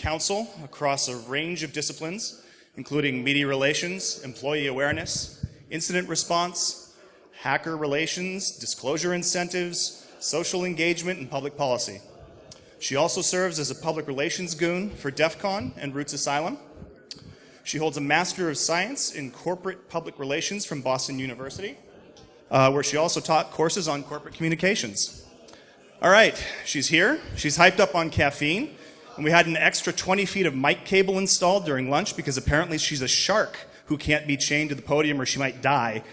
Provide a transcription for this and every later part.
counsel across a range of disciplines, including media relations, employee awareness, incident response, hacker relations, disclosure incentives, social engagement, and public policy. She also serves as a public relations goon for DEF CON and Roots Asylum. She holds a Master of Science in Corporate Public Relations from Boston University, where she also taught courses on corporate communications. All right, she's here. She's hyped up on caffeine. And we had an extra 20 feet of mic cable installed during lunch because apparently she's a shark who can't be chained to the podium or she might die.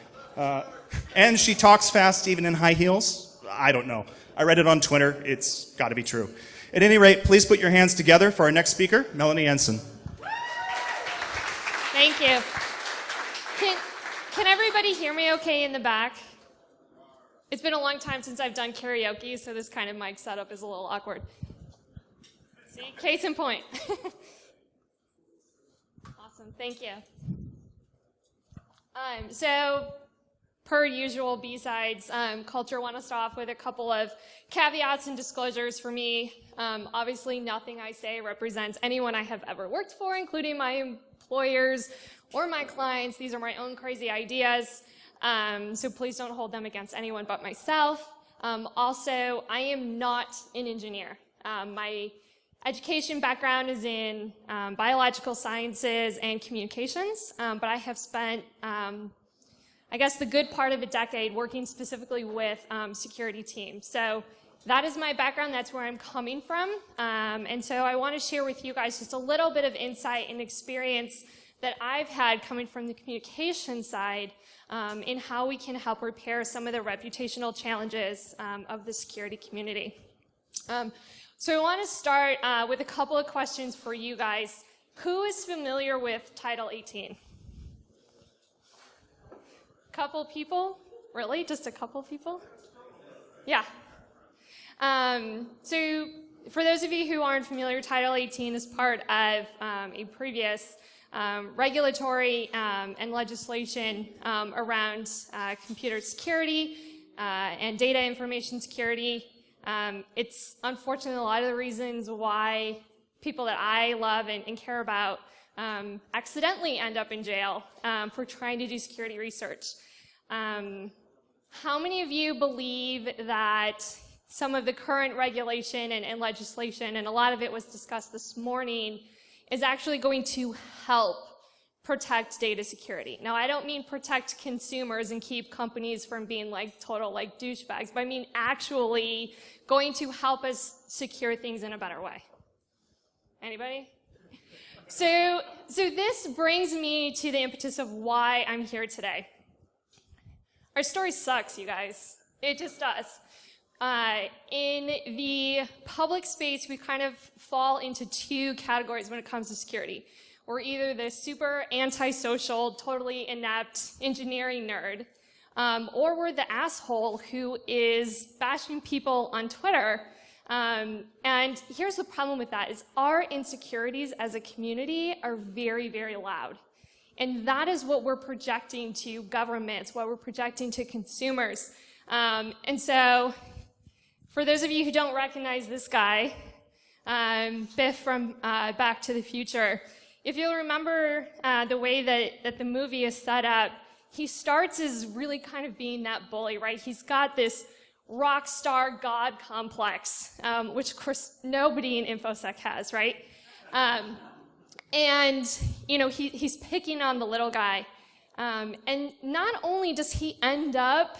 And she talks fast even in high heels. I don't know. I read it on Twitter. It's got to be true. At any rate, please put your hands together for our next speaker, Melanie Ensign. Thank you. Can everybody hear me okay in the back? It's been a long time since I've done karaoke, so this kind of mic setup is a little awkward. See, case in point. Awesome, thank you. So, per usual, BSides culture, want to start off with a couple of caveats and disclosures for me. Obviously, nothing I say represents anyone I have ever worked for, including my employers or my clients. These are my own crazy ideas, so please don't hold them against anyone but myself. Also, I am not an engineer. My education background is in biological sciences and communications, but I have spent, I guess, the good part of a decade working specifically with security teams. So that is my background. That's where I'm coming from. And so I want to share with you guys just a little bit of insight and experience that I've had coming from the communication side in how we can help repair some of the reputational challenges of the security community. So I want to start with a couple of questions for you guys. Who is familiar with Title 18? Couple people? Really? Just a couple people? Yeah. So for those of you who aren't familiar, Title 18 is part of a previous regulatory and legislation around computer security and data information security. It's unfortunately a lot of the reasons why people that I love and care about accidentally end up in jail for trying to do security research. How many of you believe that some of the current regulation and legislation, and a lot of it was discussed this morning, is actually going to help protect data security? Now, I don't mean protect consumers and keep companies from being like total like douchebags, but I mean actually going to help us secure things in a better way. Anybody? So this brings me to the impetus of why I'm here today. Our story sucks, you guys. It just does. In the public space, we kind of fall into two categories when it comes to security. We're either the super antisocial, totally inept engineering nerd, or we're the asshole who is bashing people on Twitter. And here's the problem with that, is our insecurities as a community are very, very loud. And that is what we're projecting to governments, what we're projecting to consumers. And so, for those of you who don't recognize this guy, Biff from Back to the Future, if you'll remember the way that the movie is set up, he starts as really kind of being that bully, right? He's got this rock star god complex, which of course nobody in infosec has, right? And you know, he's picking on the little guy. And not only does he end up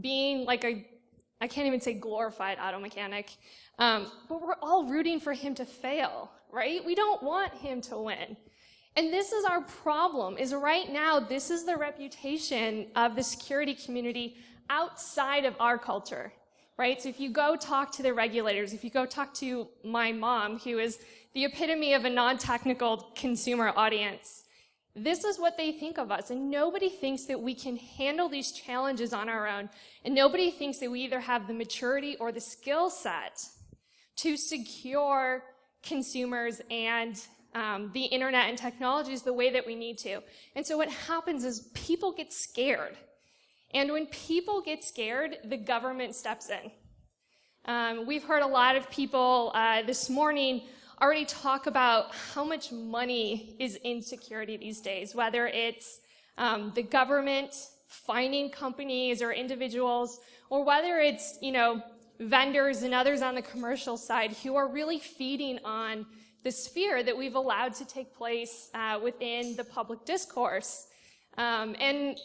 being like I can't even say glorified auto mechanic, but we're all rooting for him to fail, right? We don't want him to win. And this is our problem, is right now, this is the reputation of the security community outside of our culture, right? So if you go talk to the regulators, if you go talk to my mom, who is the epitome of a non-technical consumer audience, this is what they think of us, and nobody thinks that we can handle these challenges on our own, and nobody thinks that we either have the maturity or the skill set to secure consumers and the internet and technologies the way that we need to. And so what happens is people get scared. And when people get scared, the government steps in. We've heard a lot of people this morning already talk about how much money is in security these days, whether it's the government finding companies or individuals, or whether it's, vendors and others on the commercial side who are really feeding on this fear that we've allowed to take place within the public discourse. And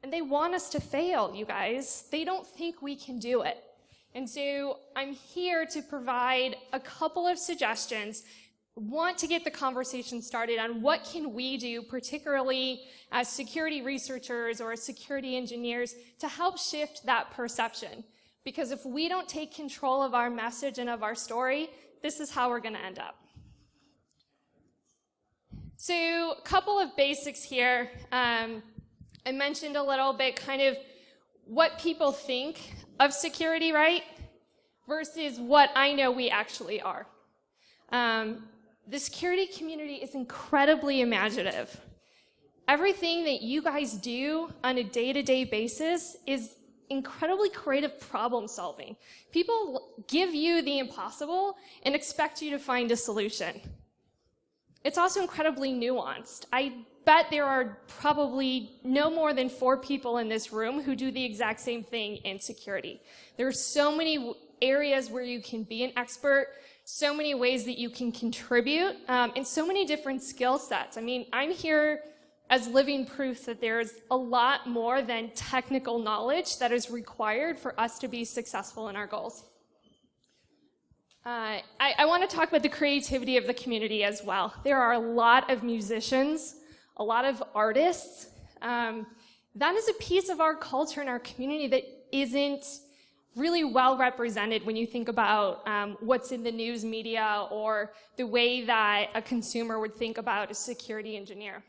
they want us to fail, you guys. They don't think we can do it. And so I'm here to provide a couple of suggestions, want to get the conversation started on what can we do, particularly as security researchers or as security engineers, to help shift that perception. Because if we don't take control of our message and of our story, this is how we're going to end up. So a couple of basics here. I mentioned a little bit kind of what people think of security, right? Versus what I know we actually are. The security community is incredibly imaginative. Everything that you guys do on a day-to-day basis is incredibly creative problem solving. People give you the impossible and expect you to find a solution. It's also incredibly nuanced. I bet there are probably no more than 4 people in this room who do the exact same thing in security. There are so many areas where you can be an expert, so many ways that you can contribute, and so many different skill sets. I mean, I'm here as living proof that there's a lot more than technical knowledge that is required for us to be successful in our goals. I want to talk about the creativity of the community as well. There are a lot of musicians, a lot of artists. That is a piece of our culture and our community that isn't really well represented when you think about what's in the news media or the way that a consumer would think about a security engineer.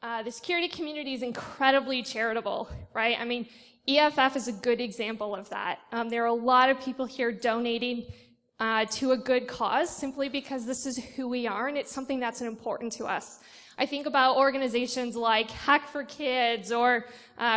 The security community is incredibly charitable, right? I mean, EFF is a good example of that. There are a lot of people here donating to a good cause simply because this is who we are and it's something that's important to us. I think about organizations like Hack for Kids or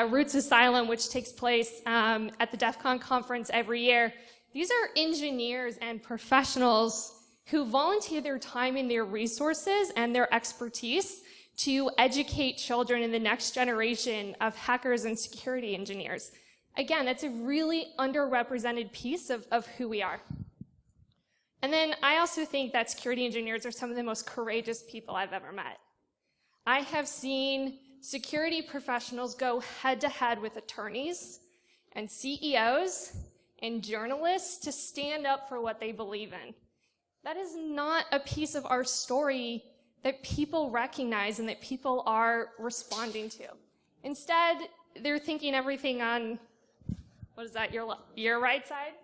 Roots Asylum, which takes place at the DEF CON conference every year. These are engineers and professionals who volunteer their time and their resources and their expertise to educate children in the next generation of hackers and security engineers. Again, that's a really underrepresented piece of who we are. And then I also think that security engineers are some of the most courageous people I've ever met. I have seen security professionals go head-to-head with attorneys and CEOs and journalists to stand up for what they believe in. That is not a piece of our story that people recognize and that people are responding to. Instead, they're thinking everything on, what is that, your right side?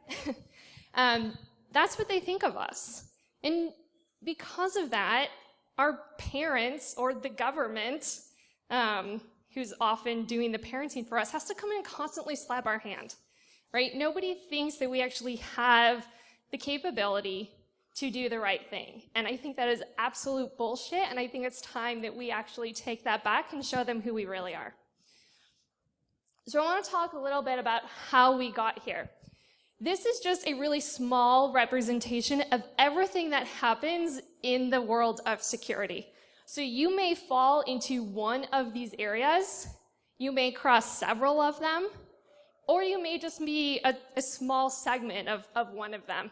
That's what they think of us. And because of that, our parents or the government, who's often doing the parenting for us, has to come in and constantly slap our hand, right? Nobody thinks that we actually have the capability to do the right thing. And I think that is absolute bullshit, and I think it's time that we actually take that back and show them who we really are. So I want to talk a little bit about how we got here. This is just a really small representation of everything that happens in the world of security. So you may fall into one of these areas, you may cross several of them, or you may just be a small segment of one of them.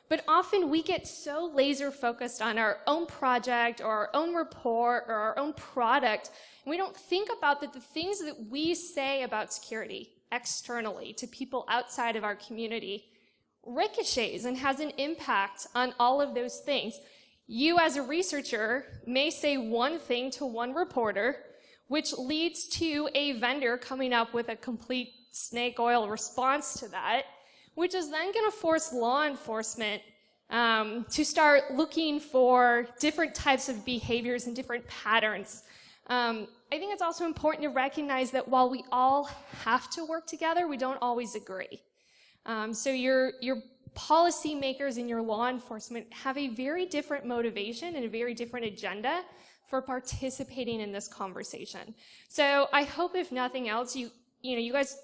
But often we get so laser focused on our own project or our own report or our own product, and we don't think about that the things that we say about security externally to people outside of our community ricochets and has an impact on all of those things. You as a researcher may say one thing to one reporter, which leads to a vendor coming up with a complete snake oil response to that, which is then going to force law enforcement to start looking for different types of behaviors and different patterns. I think it's also important to recognize that while we all have to work together, we don't always agree. So your policymakers and your law enforcement have a very different motivation and a very different agenda for participating in this conversation. So I hope, if nothing else, you guys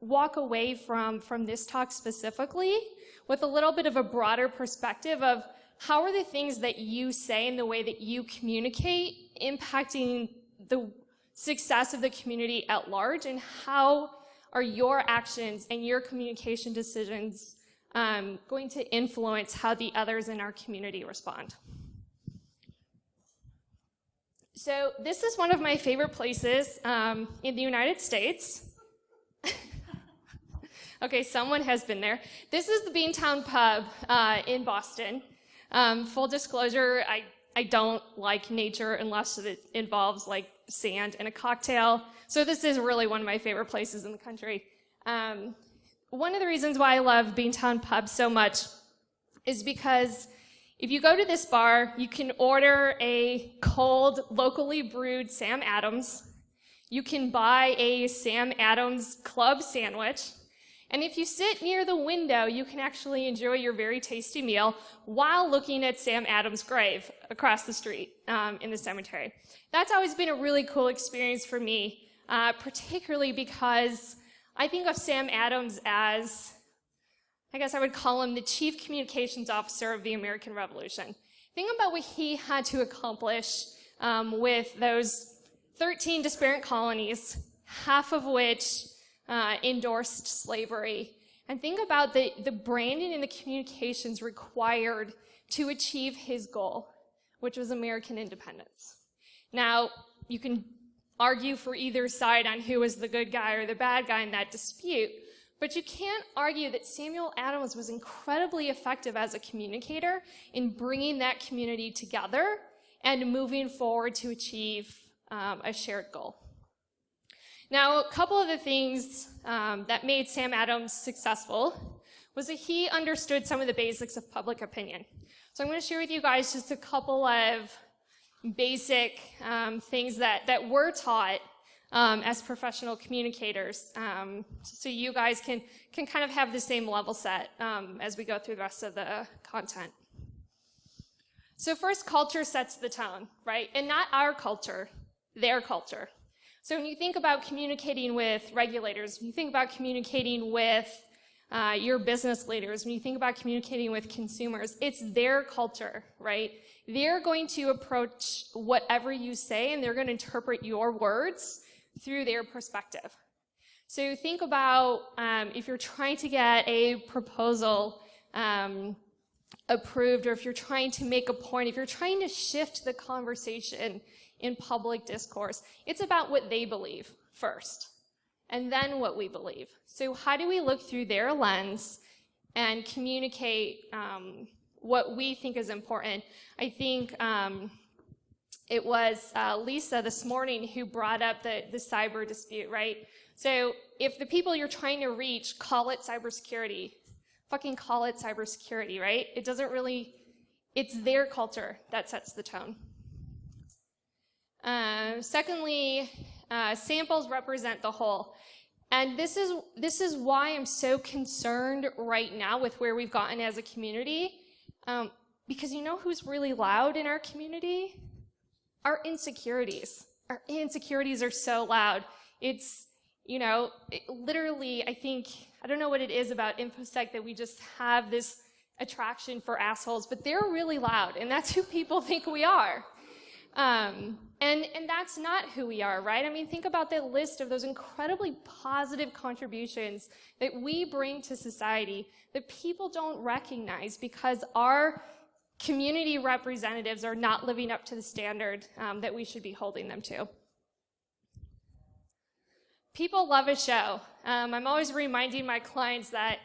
walk away from this talk specifically with a little bit of a broader perspective of how are the things that you say and the way that you communicate impacting the success of the community at large, and how are your actions and your communication decisions going to influence how the others in our community respond. So this is one of my favorite places in the United States. Okay, someone has been there. This is the Beantown Pub in Boston. Full disclosure, I don't like nature unless it involves like sand and a cocktail. So this is really one of my favorite places in the country. One of the reasons why I love Beantown Pub so much is because if you go to this bar, you can order a cold, locally brewed Sam Adams. You can buy a Sam Adams club sandwich. And if you sit near the window, you can actually enjoy your very tasty meal while looking at Sam Adams' grave across the street in the cemetery. That's always been a really cool experience for me, particularly because I think of Sam Adams as, I guess I would call him the chief communications officer of the American Revolution. Think about what he had to accomplish with those 13 disparate colonies, half of which endorsed slavery. And think about the branding and the communications required to achieve his goal, which was American independence. Now, you can argue for either side on who was the good guy or the bad guy in that dispute, but you can't argue that Samuel Adams was incredibly effective as a communicator in bringing that community together and moving forward to achieve a shared goal. Now, a couple of the things that made Sam Adams successful was that he understood some of the basics of public opinion. So I'm going to share with you guys just a couple of basic things that we're taught as professional communicators, so you guys can kind of have the same level set as we go through the rest of the content. So first, culture sets the tone, right? And not our culture, their culture. So when you think about communicating with regulators, when you think about communicating with your business leaders, when you think about communicating with consumers, it's their culture, right? They're going to approach whatever you say, and they're going to interpret your words through their perspective. So think about if you're trying to get a proposal approved, or if you're trying to make a point, if you're trying to shift the conversation in public discourse, it's about what they believe first, and then what we believe. So how do we look through their lens and communicate what we think is important? I think it was Lisa this morning who brought up the cyber dispute, right? So if the people you're trying to reach call it cybersecurity, fucking call it cybersecurity, right? It doesn't really, it's their culture that sets the tone. Secondly, samples represent the whole. And this is why I'm so concerned right now with where we've gotten as a community, because you know who's really loud in our community? Our insecurities. Our insecurities are so loud. It's, you know, literally, I don't know what it is about infosec that we just have this attraction for assholes, but they're really loud, and that's who people think we are. And that's not who we are, right? I mean, think about the list of those incredibly positive contributions that we bring to society that people don't recognize because our community representatives are not living up to the standard that we should be holding them to. People love a show. I'm always reminding my clients that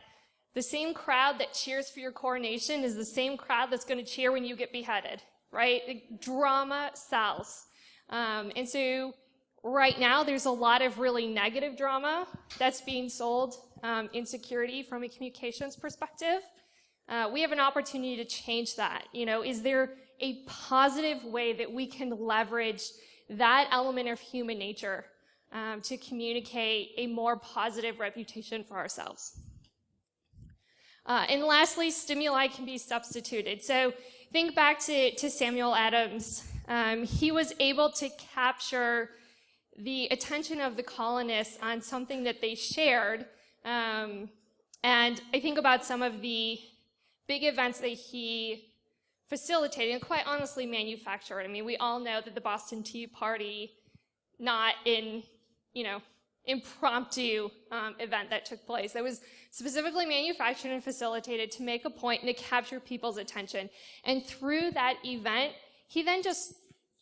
the same crowd that cheers for your coronation is the same crowd that's going to cheer when you get beheaded, right? Drama sells. And so right now there's a lot of really negative drama that's being sold, insecurity from a communications perspective. We have an opportunity to change that. You know, is there a positive way that we can leverage that element of human nature to communicate a more positive reputation for ourselves? And lastly, stimuli can be substituted. So think back to Samuel Adams. He was able to capture the attention of the colonists on something that they shared And I think about some of the big events that he facilitated and quite honestly manufactured. I mean, we all know that the Boston Tea Party, not in, impromptu event that took place. That was specifically manufactured and facilitated to make a point and to capture people's attention. And through that event, he then just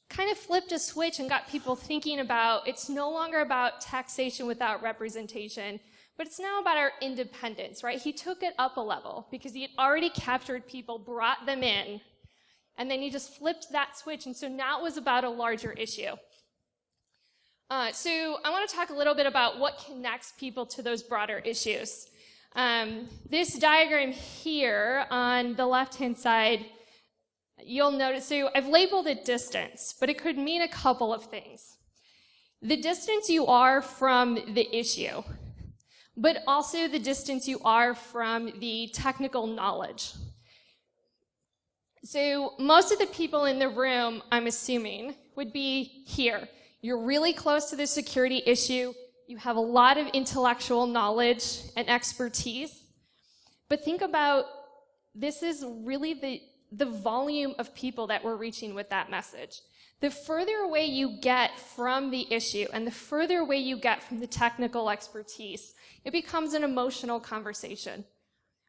kind of flipped a switch and got people thinking about it's no longer about taxation without representation, but it's now about our independence, right? He took it up a level because he had already captured people, brought them in, and then he just flipped that switch, and so now it was about a larger issue. So I want to talk a little bit about what connects people to those broader issues. This diagram here on the left-hand side, you'll notice, so I've labeled it distance, but it could mean a couple of things. The distance you are from the issue, but also the distance you are from the technical knowledge. So most of the people in the room, I'm assuming, would be here. You're really close to the security issue. You have a lot of intellectual knowledge and expertise. But think about, this is really the volume of people that we're reaching with that message. The further away you get from the issue and the further away you get from the technical expertise, it becomes an emotional conversation.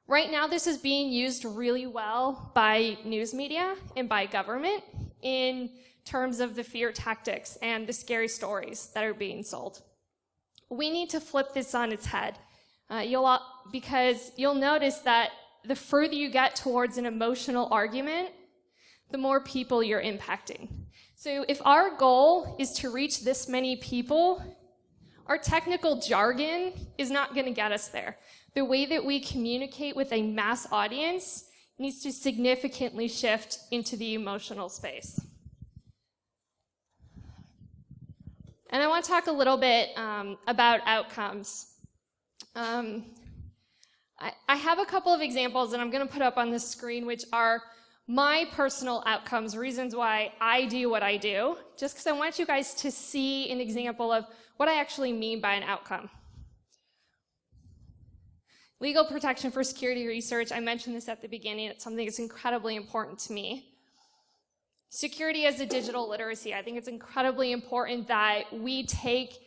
Right now, this is being used really well by news media and by government in terms of the fear tactics and the scary stories that are being sold. We need to flip this on its head because you'll notice that the further you get towards an emotional argument, the more people you're impacting. So if our goal is to reach this many people, our technical jargon is not going to get us there. The way that we communicate with a mass audience needs to significantly shift into the emotional space. And I want to talk a little bit about outcomes. I have a couple of examples that I'm going to put up on the screen, which are my personal outcomes, reasons why I do what I do, just because I want you guys to see an example of what I actually mean by an outcome. Legal protection for security research, I mentioned this at the beginning, it's something that's incredibly important to me. Security as a digital literacy, I think it's incredibly important that we take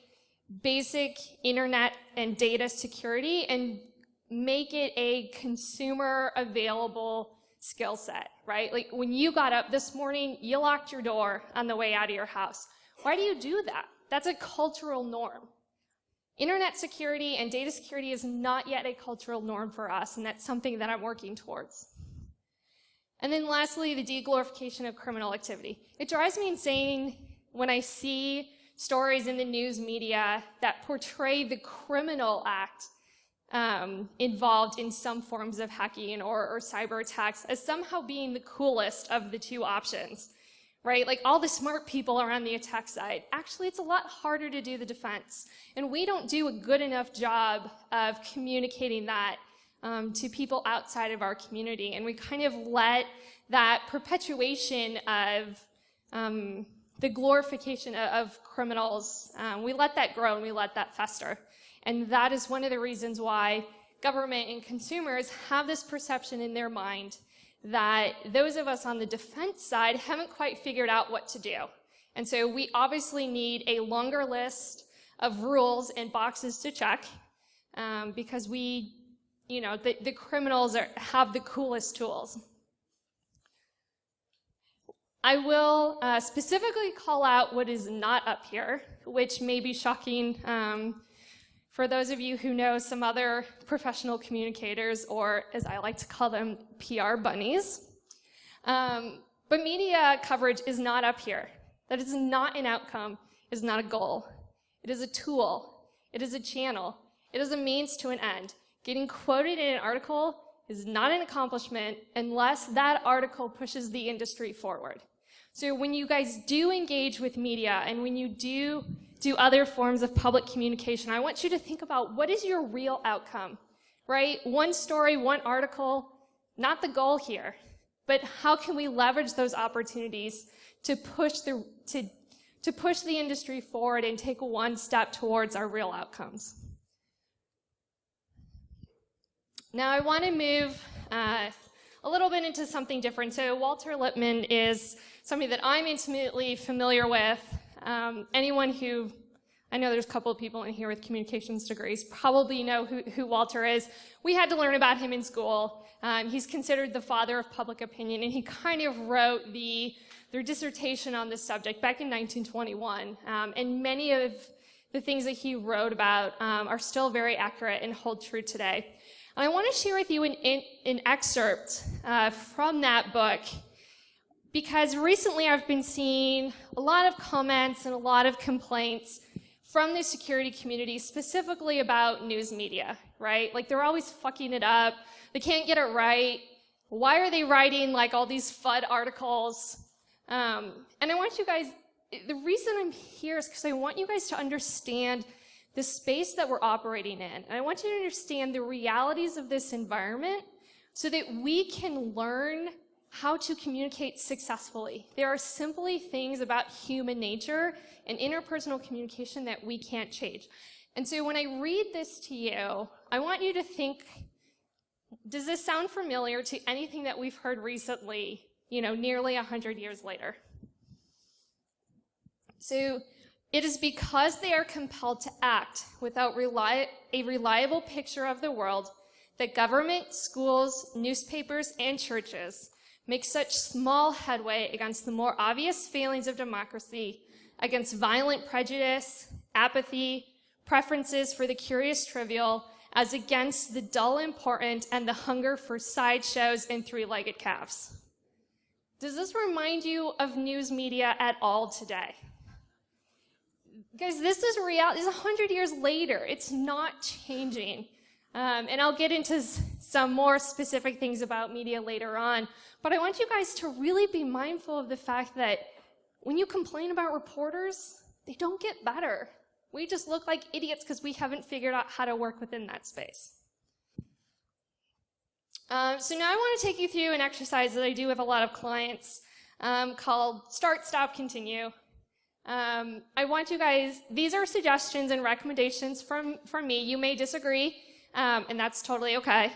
basic internet and data security and make it a consumer available skill set, right? Like when you got up this morning, you locked your door on the way out of your house. Why do you do that? That's a cultural norm. Internet security and data security is not yet a cultural norm for us, and that's something that I'm working towards. And then lastly, the de-glorification of criminal activity. It drives me insane when I see stories in the news media that portray the criminal act involved in some forms of hacking or cyber attacks as somehow being the coolest of the two options, right? Like all the smart people are on the attack side. Actually, it's a lot harder to do the defense. And we don't do a good enough job of communicating that to people outside of our community. And we kind of let that perpetuation of the glorification of criminals, we let that grow and we let that fester. And that is one of the reasons why government and consumers have this perception in their mind that those of us on the defense side haven't quite figured out what to do. And so we obviously need a longer list of rules and boxes to check because the criminals have the coolest tools. I will specifically call out what is not up here, which may be shocking for those of you who know some other professional communicators, or as I like to call them, PR bunnies. But media coverage is not up here. That is not an outcome, it is not a goal. It is a tool, it is a channel, it is a means to an end. Getting quoted in an article is not an accomplishment unless that article pushes the industry forward. So when you guys do engage with media and when you do other forms of public communication, I want you to think about what is your real outcome, right? One story, one article, not the goal here, but how can we leverage those opportunities to push the industry forward and take one step towards our real outcomes? Now I want to move a little bit into something different. So Walter Lippmann is somebody that I'm intimately familiar with. Anyone who, I know there's a couple of people in here with communications degrees, probably know who Walter is. We had to learn about him in school. He's considered the father of public opinion, and he kind of wrote their dissertation on this subject back in 1921. And many of the things that he wrote about are still very accurate and hold true today. And I want to share with you an excerpt from that book, because recently I've been seeing a lot of comments and a lot of complaints from the security community, specifically about news media, right? Like, they're always fucking it up. They can't get it right. Why are they writing like all these FUD articles? And I want you guys, the reason I'm here is because I want you guys to understand the space that we're operating in. And I want you to understand the realities of this environment so that we can learn how to communicate successfully. There are simply things about human nature and interpersonal communication that we can't change. And so when I read this to you, I want you to think, does this sound familiar to anything that we've heard recently, nearly 100 years later? So, it is because they are compelled to act without a reliable picture of the world that government, schools, newspapers, and churches make such small headway against the more obvious failings of democracy, against violent prejudice, apathy, preferences for the curious trivial, as against the dull important and the hunger for sideshows and three-legged calves. Does this remind you of news media at all today? Guys, this is reality. It's 100 years later. It's not changing. And I'll get into some more specific things about media later on. But I want you guys to really be mindful of the fact that when you complain about reporters, they don't get better. We just look like idiots because we haven't figured out how to work within that space. So now I want to take you through an exercise that I do with a lot of clients called Start, Stop, Continue. I want you guys, these are suggestions and recommendations from me. You may disagree, and that's totally okay.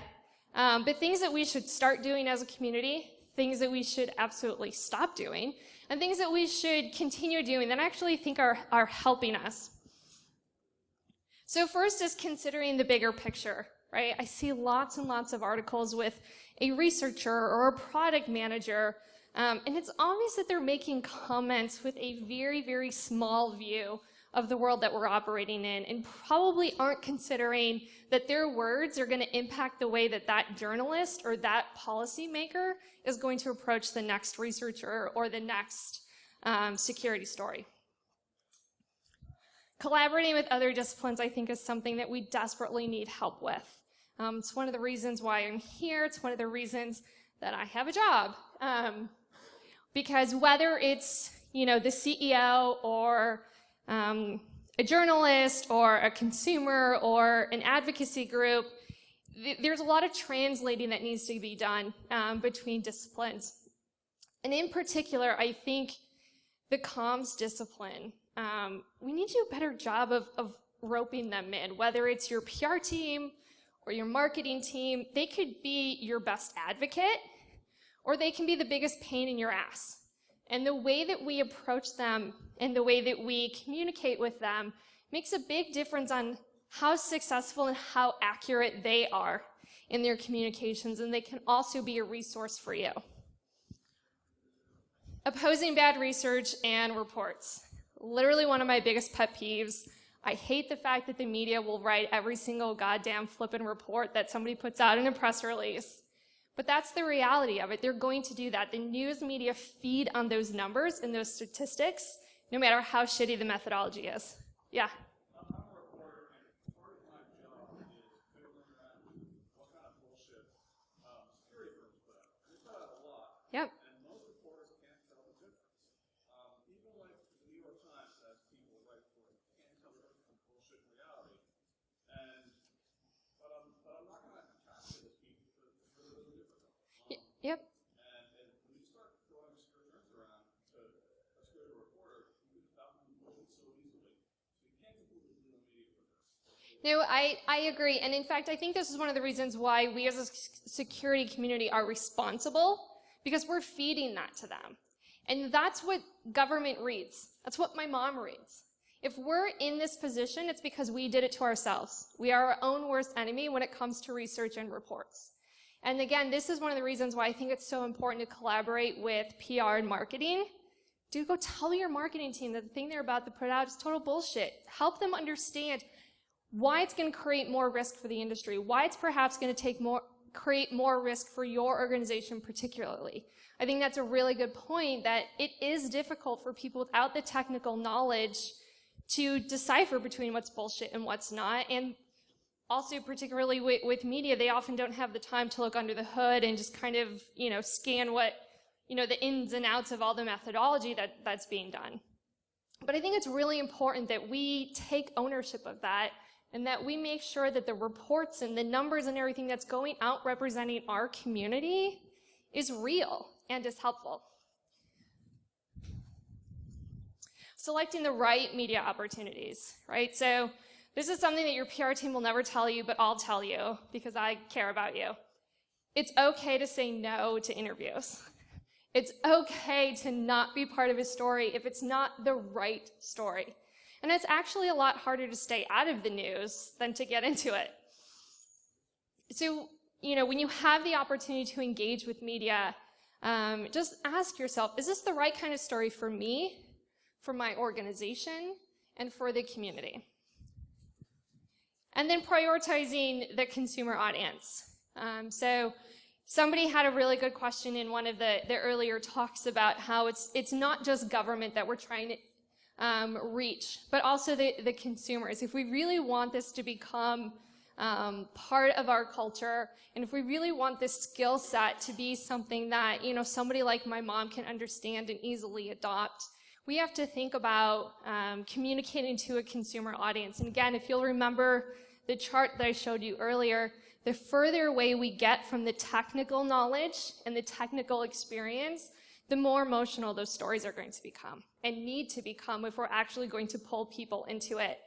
But things that we should start doing as a community, things that we should absolutely stop doing, and things that we should continue doing that I actually think are helping us. So first is considering the bigger picture, right? I see lots and lots of articles with a researcher or a product manager, and it's obvious that they're making comments with a very, very small view of the world that we're operating in, and probably aren't considering that their words are going to impact the way that that journalist or that policymaker is going to approach the next researcher or the next security story. Collaborating with other disciplines, I think, is something that we desperately need help with. It's one of the reasons why I'm here. It's one of the reasons that I have a job. Because whether it's, the CEO or a journalist or a consumer or an advocacy group, there's a lot of translating that needs to be done between disciplines. And in particular, I think the comms discipline, we need to do a better job of roping them in, whether it's your PR team or your marketing team. They could be your best advocate, or they can be the biggest pain in your ass. And the way that we approach them and the way that we communicate with them makes a big difference on how successful and how accurate they are in their communications, and they can also be a resource for you. Opposing bad research and reports. Literally one of my biggest pet peeves. I hate the fact that the media will write every single goddamn flippin' report that somebody puts out in a press release. But that's the reality of it. They're going to do that. The news media feed on those numbers and those statistics, no matter how shitty the methodology is. Yeah? I'm a reporter, and part of my job is fiddling around with what kind of bullshit security firms put out. They put out a lot. Yep. And most reporters can't tell the difference. Even like the New York Times has people write for it, can't tell the difference from bullshit and reality. But I'm not going to attack those people because it's really, really difficult. Yep. And when you start throwing security terms around to a security reporter, you can stop them bullshit so easily. So you can't completely blame the media for this. No, I agree. And in fact, I think this is one of the reasons why we as a security community are responsible, because we're feeding that to them. And that's what government reads. That's what my mom reads. If we're in this position, it's because we did it to ourselves. We are our own worst enemy when it comes to research and reports. And again, this is one of the reasons why I think it's so important to collaborate with PR and marketing. Dude, go tell your marketing team that the thing they're about to put out is total bullshit. Help them understand why it's going to create more risk for the industry, why it's perhaps going to create more risk for your organization particularly. I think that's a really good point, that it is difficult for people without the technical knowledge to decipher between what's bullshit and what's not. And also, particularly with media, they often don't have the time to look under the hood and just kind of, scan what, the ins and outs of all the methodology that's being done. But I think it's really important that we take ownership of that, and that we make sure that the reports and the numbers and everything that's going out representing our community is real and is helpful. Selecting the right media opportunities, right? So this is something that your PR team will never tell you, but I'll tell you because I care about you. It's okay to say no to interviews. It's okay to not be part of a story if it's not the right story. And it's actually a lot harder to stay out of the news than to get into it. So, when you have the opportunity to engage with media, just ask yourself, is this the right kind of story for me, for my organization, and for the community? And then prioritizing the consumer audience. So somebody had a really good question in one of the earlier talks about how it's not just government that we're trying to reach, but also the consumers. If we really want this to become part of our culture, and if we really want this skill set to be something that somebody like my mom can understand and easily adopt, we have to think about communicating to a consumer audience. And again, if you'll remember the chart that I showed you earlier, the further away we get from the technical knowledge and the technical experience, the more emotional those stories are going to become and need to become if we're actually going to pull people into it.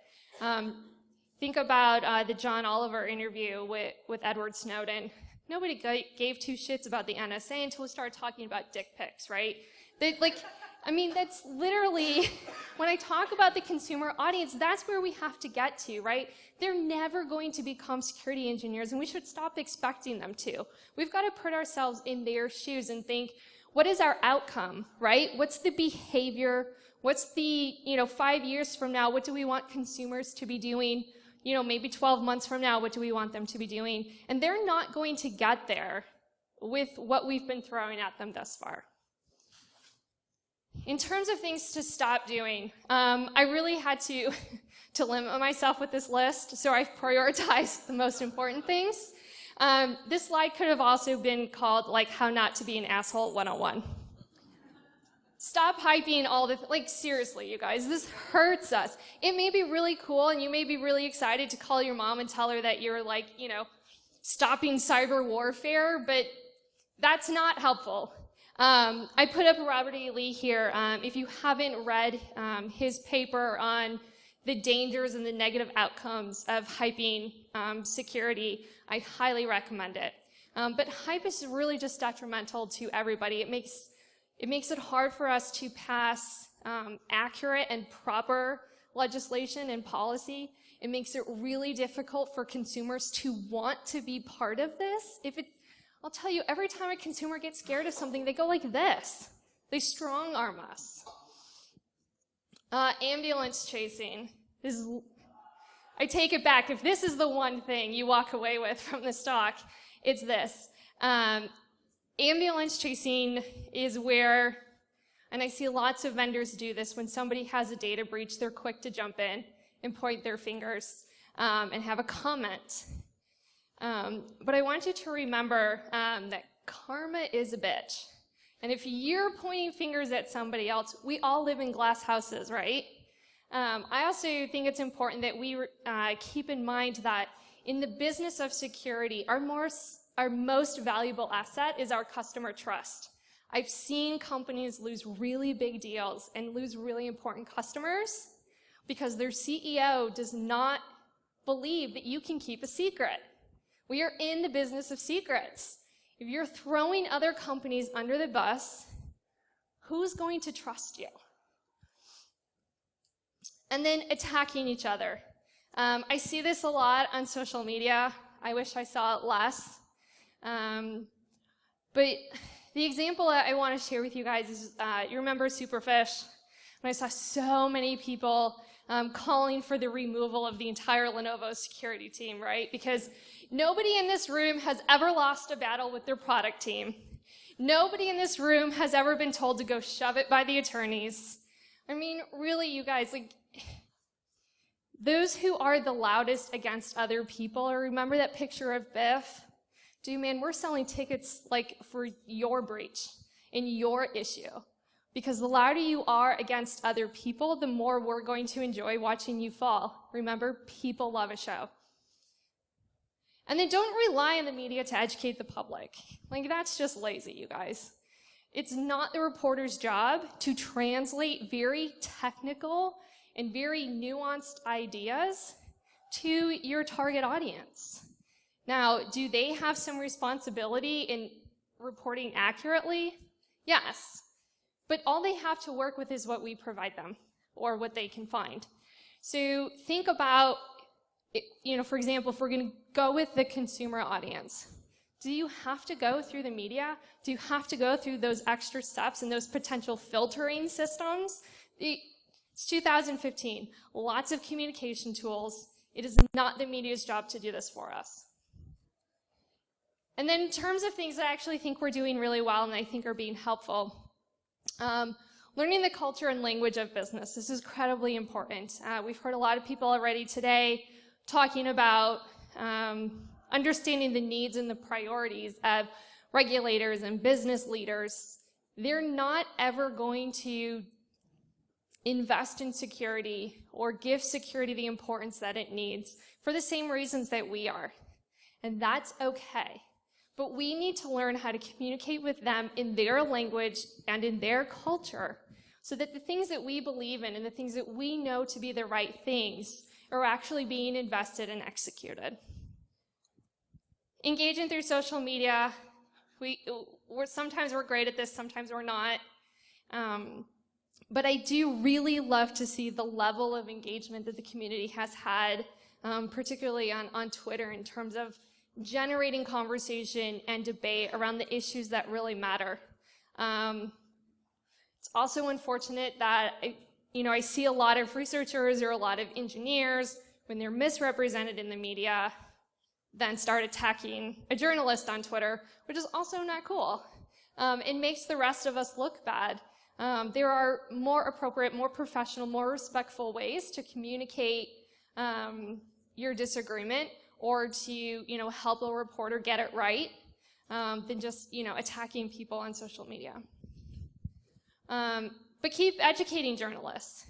Think about the John Oliver interview with Edward Snowden. Nobody gave two shits about the NSA until we started talking about dick pics, right? That's literally, when I talk about the consumer audience, that's where we have to get to, right? They're never going to become security engineers, and we should stop expecting them to. We've got to put ourselves in their shoes and think, what is our outcome, right? What's the behavior? What's the, 5 years from now, what do we want consumers to be doing? Maybe 12 months from now, what do we want them to be doing? And they're not going to get there with what we've been throwing at them thus far. In terms of things to stop doing, I really had to limit myself with this list, so I've prioritized the most important things. This slide could have also been called, How Not to Be an Asshole 101. Stop hyping all the, seriously, you guys, this hurts us. It may be really cool, and you may be really excited to call your mom and tell her that you're, stopping cyber warfare, but that's not helpful. I put up Robert E. Lee here. If you haven't read his paper on the dangers and the negative outcomes of hyping security, I highly recommend it. But hype is really just detrimental to everybody. It makes it hard for us to pass accurate and proper legislation and policy. It makes it really difficult for consumers to want to be part of this. I'll tell you, every time a consumer gets scared of something, they go like this. They strong arm us. Ambulance chasing. I take it back. If this is the one thing you walk away with from this talk, it's this. Ambulance chasing is where, and I see lots of vendors do this, when somebody has a data breach, they're quick to jump in and point their fingers and have a comment. But I want you to remember that karma is a bitch. And if you're pointing fingers at somebody else, we all live in glass houses, right? I also think it's important that we keep in mind that in the business of security, our most valuable asset is our customer trust. I've seen companies lose really big deals and lose really important customers because their CEO does not believe that you can keep a secret. We are in the business of secrets. If you're throwing other companies under the bus, who's going to trust you? And then attacking each other. I see this a lot on social media. I wish I saw it less. But the example that I want to share with you guys is, you remember Superfish? When I saw so many people calling for the removal of the entire Lenovo security team, right? Because nobody in this room has ever lost a battle with their product team. Nobody in this room has ever been told to go shove it by the attorneys. I mean, really, you guys, like, those who are the loudest against other people, or remember that picture of Biff? Dude, man, we're selling tickets like for your breach and your issue. Because the louder you are against other people, the more we're going to enjoy watching you fall. Remember, people love a show. And then don't rely on the media to educate the public. Like, that's just lazy, you guys. It's not the reporter's job to translate very technical and very nuanced ideas to your target audience. Now, do they have some responsibility in reporting accurately? Yes. But all they have to work with is what we provide them, or what they can find. So think about, for example, if we're going to go with the consumer audience, do you have to go through the media? Do you have to go through those extra steps and those potential filtering systems? It's 2015, lots of communication tools. It is not the media's job to do this for us. And then in terms of things that I actually think we're doing really well and I think are being helpful, learning the culture and language of business. This is incredibly important. We've heard a lot of people already today talking about understanding the needs and the priorities of regulators and business leaders. They're not ever going to invest in security or give security the importance that it needs for the same reasons that we are. And that's okay. But we need to learn how to communicate with them in their language and in their culture so that the things that we believe in and the things that we know to be the right things are actually being invested and executed. Engaging through social media, sometimes we're great at this, sometimes we're not. But I do really love to see the level of engagement that the community has had, particularly on Twitter, in terms of generating conversation and debate around the issues that really matter. It's also unfortunate that I see a lot of researchers or a lot of engineers, when they're misrepresented in the media, then start attacking a journalist on Twitter, which is also not cool. It makes the rest of us look bad. There are more appropriate, more professional, more respectful ways to communicate your disagreement or to help a reporter get it right than just attacking people on social media. But keep educating journalists.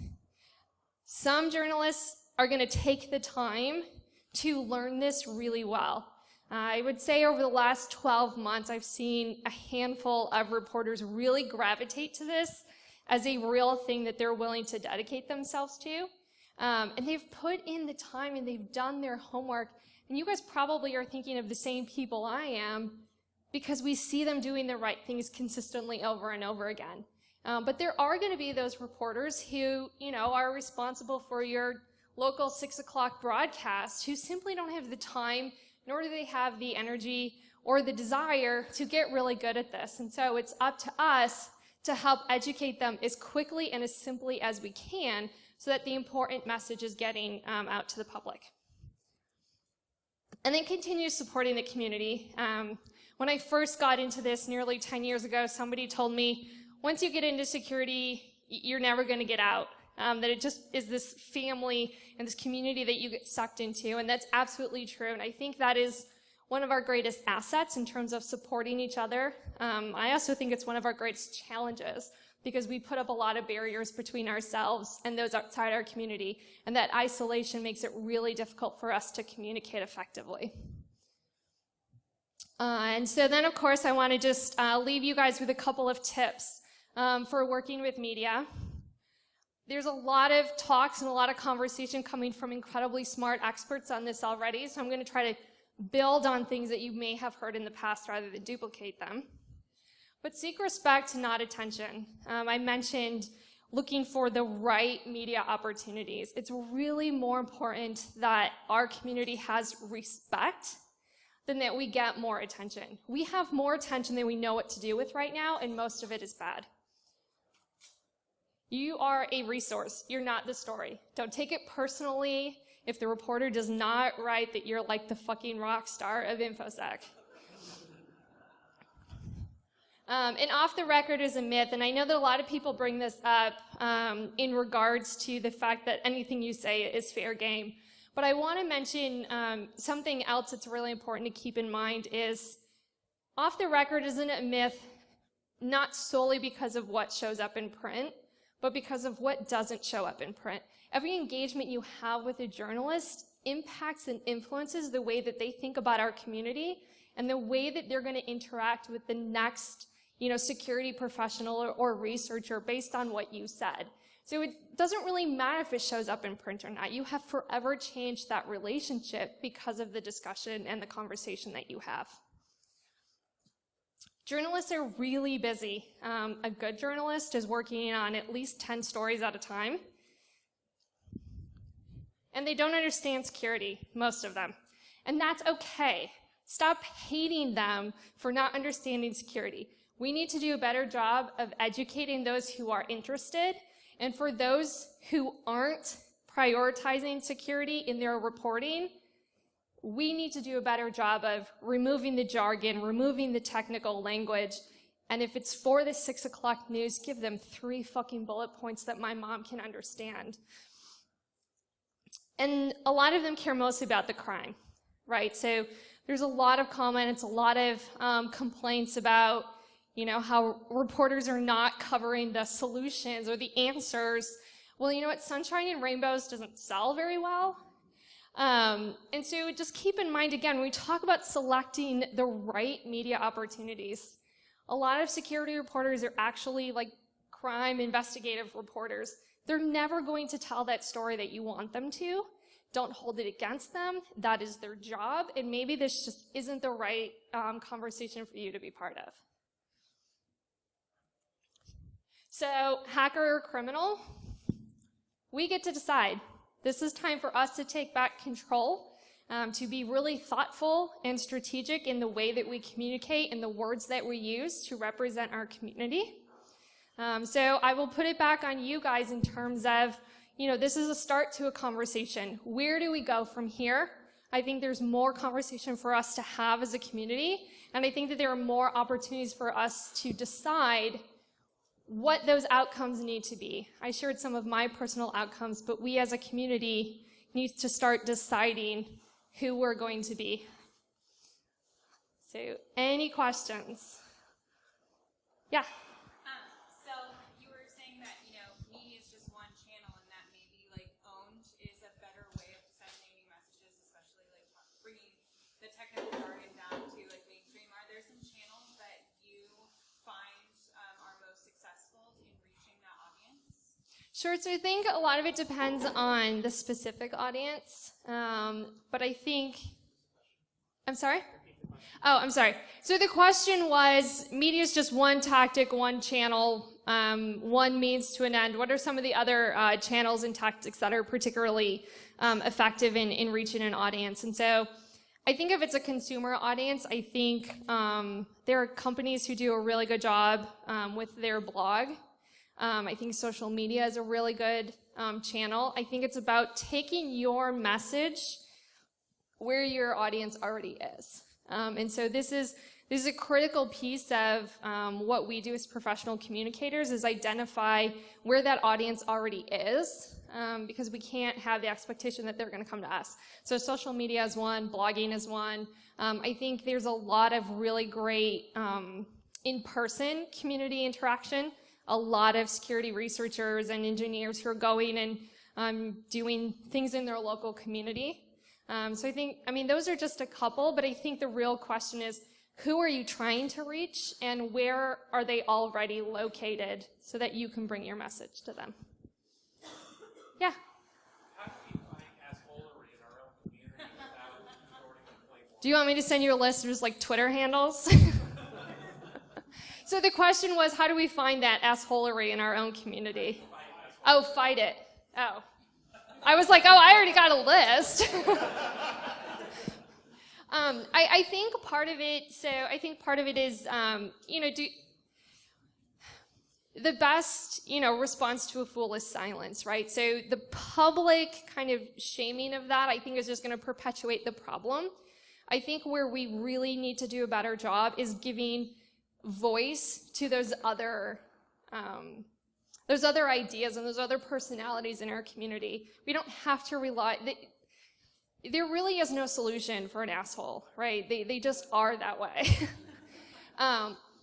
Some journalists are going to take the time to learn this really well. I would say over the last 12 months, I've seen a handful of reporters really gravitate to this as a real thing that they're willing to dedicate themselves to. And they've put in the time and they've done their homework. And you guys probably are thinking of the same people I am because we see them doing the right things consistently over and over again. But there are going to be those reporters who, are responsible for your local 6 o'clock broadcast who simply don't have the time, nor do they have the energy or the desire to get really good at this. And so it's up to us to help educate them as quickly and as simply as we can so that the important message is getting out to the public. And then continue supporting the community. When I first got into this nearly 10 years ago, somebody told me, once you get into security, you're never going to get out. That it just is this family and this community that you get sucked into, and that's absolutely true. And I think that is one of our greatest assets in terms of supporting each other. I also think it's one of our greatest challenges because we put up a lot of barriers between ourselves and those outside our community, and that isolation makes it really difficult for us to communicate effectively. And so then, of course, I want to just leave you guys with a couple of tips for working with media. There's a lot of talks and a lot of conversation coming from incredibly smart experts on this already, so I'm going to try to build on things that you may have heard in the past rather than duplicate them. But seek respect, not attention. I mentioned looking for the right media opportunities. It's really more important that our community has respect than that we get more attention. We have more attention than we know what to do with right now, and most of it is bad. You are a resource. You're not the story. Don't take it personally if the reporter does not write that you're like the fucking rock star of infosec. And off the record is a myth, and I know that a lot of people bring this up in regards to the fact that anything you say is fair game. But I want to mention something else that's really important to keep in mind is off the record isn't a myth not solely because of what shows up in print, but because of what doesn't show up in print. Every engagement you have with a journalist impacts and influences the way that they think about our community and the way that they're going to interact with the next, security professional or researcher based on what you said. So it doesn't really matter if it shows up in print or not. You have forever changed that relationship because of the discussion and the conversation that you have. Journalists are really busy. A good journalist is working on at least 10 stories at a time. And they don't understand security, most of them. And that's okay. Stop hating them for not understanding security. We need to do a better job of educating those who are interested. And for those who aren't prioritizing security in their reporting, we need to do a better job of removing the jargon, removing the technical language, and if it's for the 6 o'clock news, give them 3 fucking bullet points that my mom can understand. And a lot of them care mostly about the crime, right? So there's a lot of comments, a lot of complaints about, how reporters are not covering the solutions or the answers. Well, you know what? Sunshine and Rainbows doesn't sell very well. And so just keep in mind, again, when we talk about selecting the right media opportunities, a lot of security reporters are actually like crime investigative reporters. They're never going to tell that story that you want them to. Don't hold it against them. That is their job, and maybe this just isn't the right conversation for you to be part of. So, hacker or criminal, we get to decide. This is time for us to take back control, to be really thoughtful and strategic in the way that we communicate and the words that we use to represent our community. So I will put it back on you guys in terms of, this is a start to a conversation. Where do we go from here? I think there's more conversation for us to have as a community, and I think that there are more opportunities for us to decide what those outcomes need to be. I shared some of my personal outcomes, but we as a community need to start deciding who we're going to be. So, any questions? Yeah. So you were saying that, media is just one channel and that maybe owned is a better way of disseminating messages, especially bringing the technical jargon down to mainstream. Are there some channels that you find are most successful in reaching that audience? Sure, so I think a lot of it depends on the specific audience, but I think, I'm sorry? Oh, I'm sorry. So the question was, media is just one tactic, one channel, one means to an end. What are some of the other channels and tactics that are particularly effective in reaching an audience? And so I think if it's a consumer audience, I think there are companies who do a really good job with their blog. I think social media is a really good channel. I think it's about taking your message where your audience already is. And so this is a critical piece of what we do as professional communicators, is identify where that audience already is, because we can't have the expectation that they're going to come to us. So social media is one, blogging is one. I think there's a lot of really great in-person community interaction. A lot of security researchers and engineers who are going and doing things in their local community. So I mean, those are just a couple, but I think the real question is, who are you trying to reach and where are they already located so that you can bring your message to them? Yeah. How do we find assholery in our own community without resorting to flame war? Do you want me to send you a list of just like Twitter handles? So the question was, how do we find that assholery in our own community? Oh, fight it. Oh. I was like, oh, I already got a list. I think part of it is, the best, response to a fool is silence, right? So the public kind of shaming of that, I think, is just going to perpetuate the problem. I think where we really need to do a better job is giving voice to those other ideas and those other personalities in our community. We don't have to rely. There really is no solution for an asshole, right? They just are that way.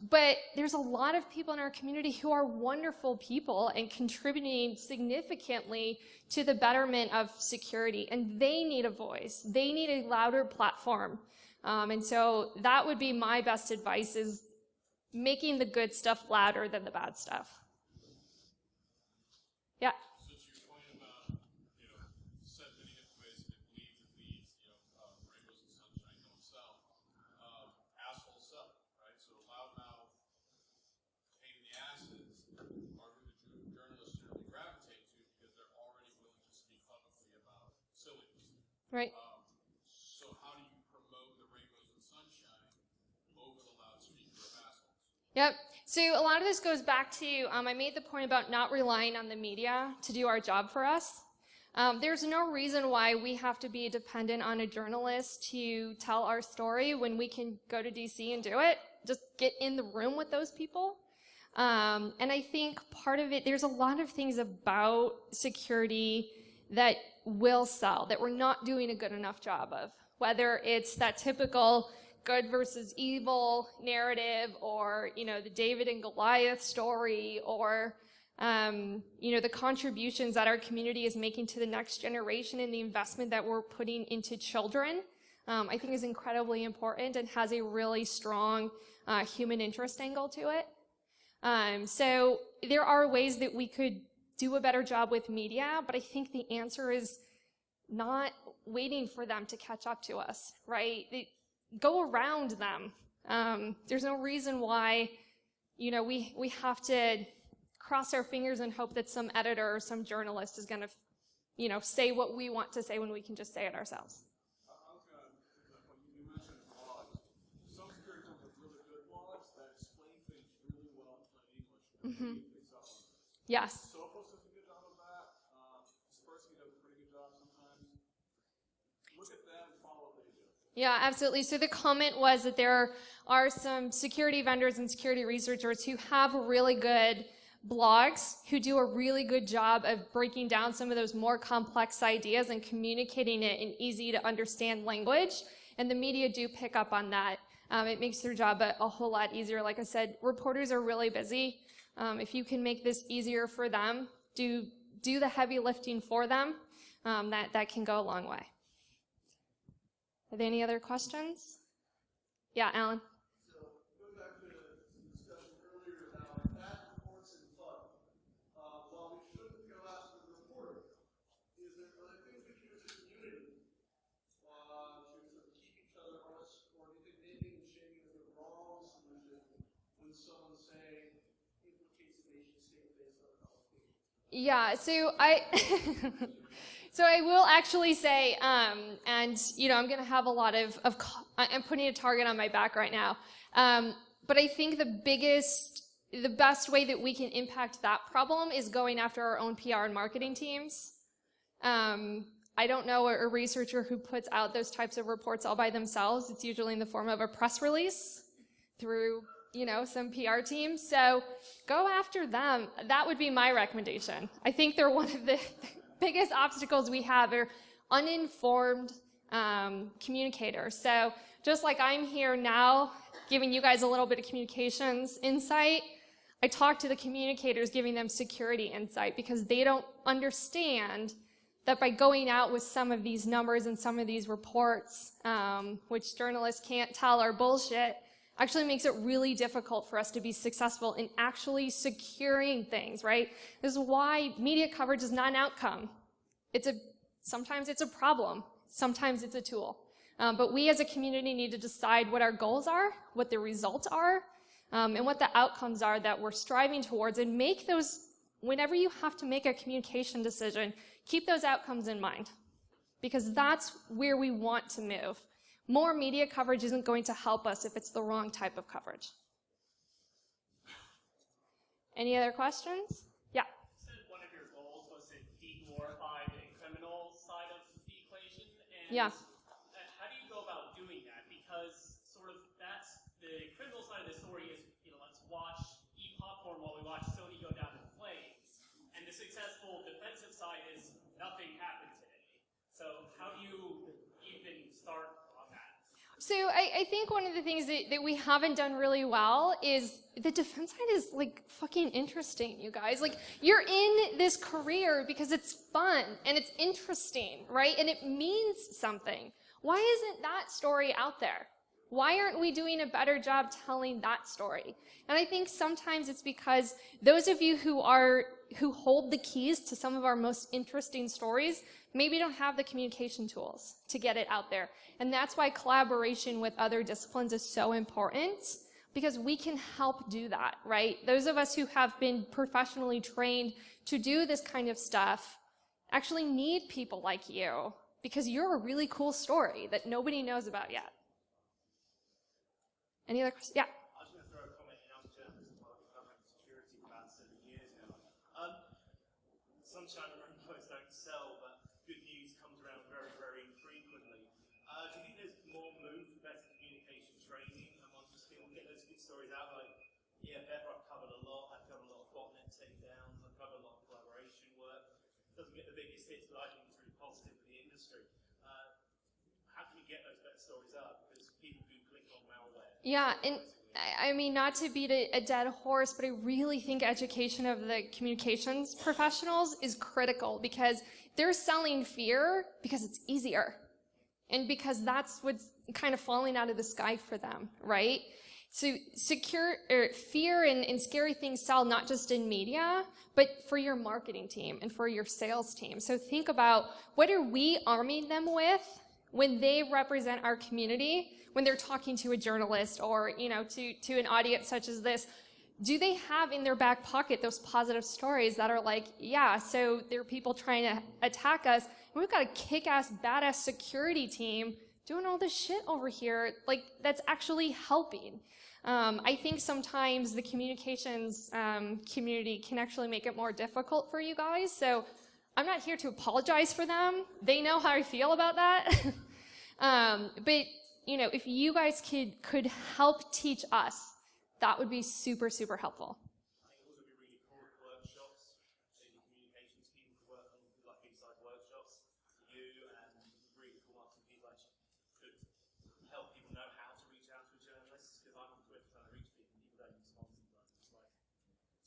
But there's a lot of people in our community who are wonderful people and contributing significantly to the betterment of security, and they need a voice. They need a louder platform. And so that would be my best advice, is making the good stuff louder than the bad stuff. Yeah. Since your point about, said many different ways that it bleeds and leads, rainbows and sunshine don't sell. Assholes sell, right? So loudmouth, pain in the asses are who the journalists generally gravitate to because they're already willing to speak publicly about silliness. Right. So how do you promote the rainbows and sunshine over the loudspeaker of assholes? Yep. So a lot of this goes back to, I made the point about not relying on the media to do our job for us. There's no reason why we have to be dependent on a journalist to tell our story when we can go to DC and do it. Just get in the room with those people. And I think part of it, there's a lot of things about security that will sell, that we're not doing a good enough job of. Whether it's that typical good versus evil narrative, or, the David and Goliath story, or, the contributions that our community is making to the next generation and the investment that we're putting into children, I think is incredibly important and has a really strong human interest angle to it. So there are ways that we could do a better job with media, but I think the answer is not waiting for them to catch up to us, right? Go around them. There's no reason why, we have to cross our fingers and hope that some editor or some journalist is going to, say what we want to say when we can just say it ourselves. I was going to, when you mentioned blogs, some security firms have really good blogs that explain things really well in plain English. Mm-hmm. Yes. Yes. Sophos does a good job of that. Kaspersky does a pretty good job sometimes. Look at them and follow what they do. Yeah, absolutely. So the comment was that there are some security vendors and security researchers who have really good blogs, who do a really good job of breaking down some of those more complex ideas and communicating it in easy to understand language. And the media do pick up on that. It makes their job a whole lot easier. Like I said, reporters are really busy. If you can make this easier for them, do the heavy lifting for them, that can go a long way. Are there any other questions? Yeah, Alan. So, going back to the discussion earlier about bad reports and FUD, while we shouldn't go after the reporter, are there things we can do as a community to sort of keep each other honest, or do you think naming and shaming is the wrong solution when someone's saying implicates the nation state based on a qualification? Yeah, so So I will actually say, and I'm going to have a lot of I'm putting a target on my back right now. But I think the best way that we can impact that problem is going after our own PR and marketing teams. I don't know a researcher who puts out those types of reports all by themselves. It's usually in the form of a press release through, some PR team. So go after them. That would be my recommendation. I think they're one of the biggest obstacles we have are uninformed communicators. So just like I'm here now giving you guys a little bit of communications insight, I talk to the communicators giving them security insight because they don't understand that by going out with some of these numbers and some of these reports, which journalists can't tell are bullshit, actually makes it really difficult for us to be successful in actually securing things, right? This is why media coverage is not an outcome. Sometimes it's a problem. Sometimes it's a tool. But we as a community need to decide what our goals are, what the results are, and what the outcomes are that we're striving towards, and make those, whenever you have to make a communication decision, keep those outcomes in mind, because that's where we want to move. More media coverage isn't going to help us if it's the wrong type of coverage. Any other questions? Yeah. You said one of your goals was to de-glorify the criminal side of the equation. And Yeah. How do you go about doing that? Because sort of that's the criminal side of the story is, let's eat popcorn while we watch Sony go down in flames. And the successful defensive side is nothing happened today. So how do you even start on that? So I think one of the things that we haven't done really well is the defense side is like fucking interesting, you guys. Like, you're in this career because it's fun and it's interesting, right? And it means something. Why isn't that story out there? Why aren't we doing a better job telling that story? And I think sometimes it's because those of you who hold the keys to some of our most interesting stories maybe don't have the communication tools to get it out there. And that's why collaboration with other disciplines is so important, because we can help do that, right? Those of us who have been professionally trained to do this kind of stuff actually need people like you, because you're a really cool story that nobody knows about yet. Any other questions? Yeah. I was going to throw a comment in. I'm a journalist and I've covering security for about 7 years now. Sunshine and rainbows don't sell, but good news comes around very, very frequently. Do you think there's more room for better communication training amongst the skilled? Get those good stories out, like, yeah, Better, I've covered a lot. I've covered a lot of botnet takedowns. I've covered a lot of collaboration work. Doesn't get the biggest hits, but I think it's really positive for the industry. How can you get those better stories up? Because people do click on malware. Yeah, and I mean, not to beat a dead horse, but I really think education of the communications professionals is critical, because they're selling fear because it's easier. And because that's what's kind of falling out of the sky for them, right? So fear and scary things sell not just in media, but for your marketing team and for your sales team. So think about, what are we arming them with when they represent our community, when they're talking to a journalist or, to an audience such as this? Do they have in their back pocket those positive stories that are like, yeah, so there are people trying to attack us, and we've got a kick-ass, badass security team doing all this shit over here, like, that's actually helping. I think sometimes the communications community can actually make it more difficult for you guys, so I'm not here to apologize for them. They know how I feel about that. But, if you guys could help teach us, that would be super, super helpful. I think it would also be really cool if workshops, maybe communications people could work on like BSides workshops, you and really cool up some people actually could help people know how to reach out to a journalist. Because I'm on Twitter trying to reach people, people don't respond sometimes. It's like,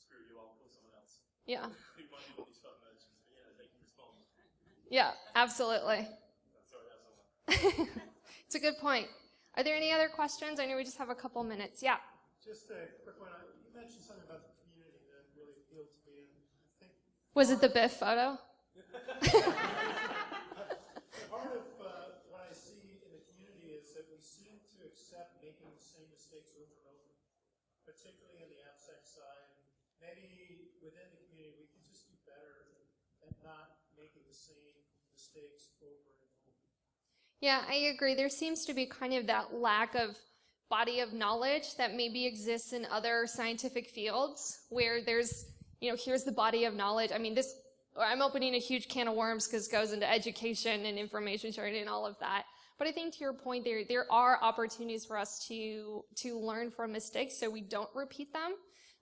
screw you, I'll call someone else. Yeah. Who might be all these phone merchants, but they can respond. Yeah, absolutely. Sorry, that was all. It's a good point. Are there any other questions? I know we just have a couple minutes. Yeah. Just a quick one. You mentioned something about the community that really appealed to me, and I think Was it the Biff photo? part of what I see in the community is that we seem to accept making the same mistakes over and over, particularly in the AppSec side. Maybe within the community we can just do better at not making the same mistakes over and over. Yeah, I agree. There seems to be kind of that lack of body of knowledge that maybe exists in other scientific fields, where there's, here's the body of knowledge. I mean, I'm opening a huge can of worms because it goes into education and information sharing and all of that. But I think to your point, there are opportunities for us to learn from mistakes so we don't repeat them.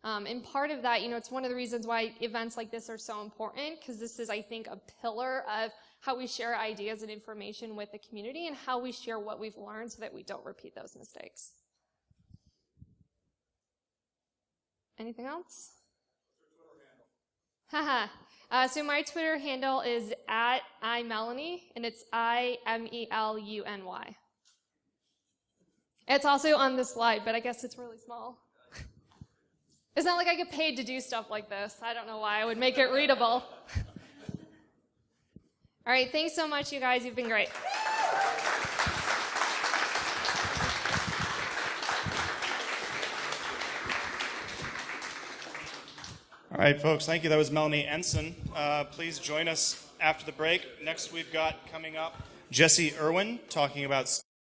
And part of that, it's one of the reasons why events like this are so important, because this is, I think, a pillar of how we share ideas and information with the community and how we share what we've learned so that we don't repeat those mistakes. Anything else? Haha. So my Twitter handle is @iMelanie, and it's IMELUNY. It's also on the slide, but I guess it's really small. It's not like I get paid to do stuff like this. I don't know why I would make it readable. All right, thanks so much, you guys. You've been great. All right, folks, thank you. That was Melanie Ensign. Please join us after the break. Next, we've got coming up Jesse Irwin talking about